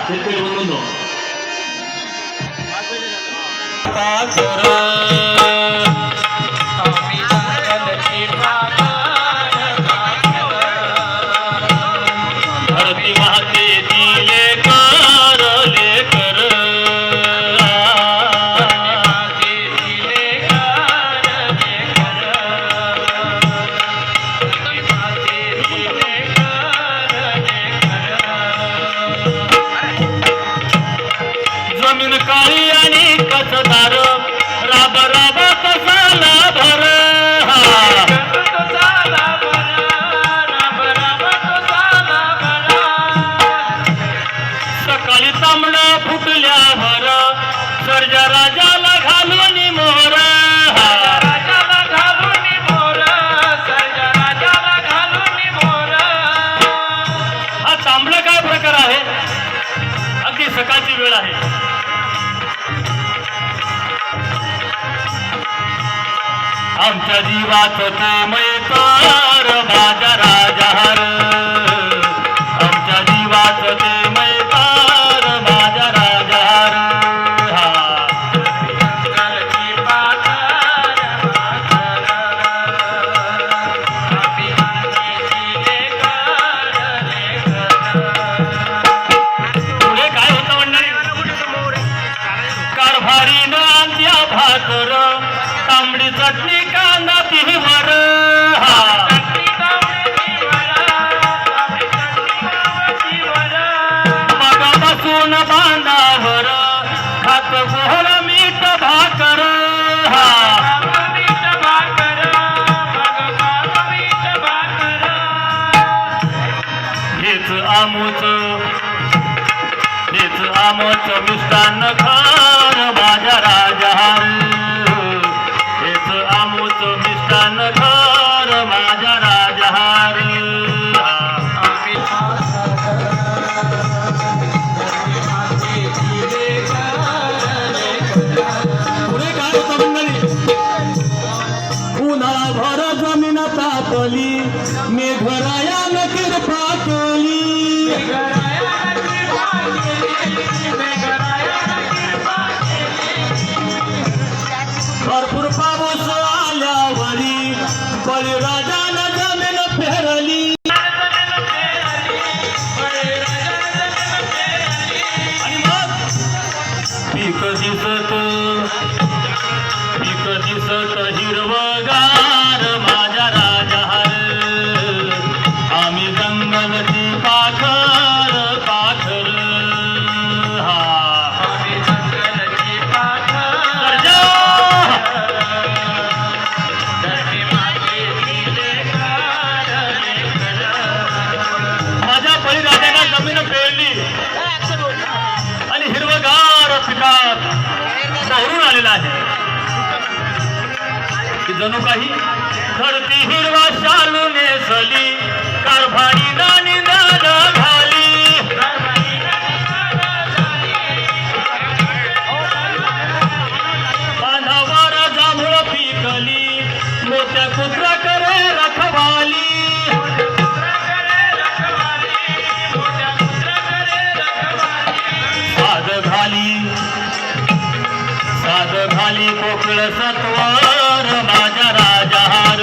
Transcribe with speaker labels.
Speaker 1: शेतकरी बंधूंनो धरती माते दिले कर लेकर जमीन काळी आणि कसदार राब राब कसाला भर सकाळी तांबड फुटल्यावर सर्जा राजाला घालून मोर हा तांबड काय प्रकार आहे अगदी सकाळची वेळ आहे आमच्या जीवात ते मैतार माझा राजहार आमच्या जीवात ते मैतार माझा राजहार पुढे काय होतं मंडळी कारभारीनं आमच्या भाकर तांबडी चटणी कांदा तिवर मगापासून बांधावर खात गोहळ मीठ भाकर हेच आमच मिष्टान्न खार माझ्या राजहार आमूच मिष्टान घर माझा राजहार पुढे काय होतं मंडळी पुन्हा भर जमीन तापली मेघरायान कृपा केली भरपूर पाऊस आल्यावरी बळीराजानं जमीन फेरली आणि मग पीक दिसत हिरवगार माझ्या राजहार आम्ही जंगलची पाखर पाखर बळीराजाला जमीन पेरली आणि हिरवगार पिकात बहरून आलेला आहे की जणू काही धरती हिरवा शालू नेसली कारभारी निंदाल घाली बांधावर जांभूळ पिकली मोठ्या कुत्रा करे रखवाली साध घाली कोकिळ सत्वर माझा राजहार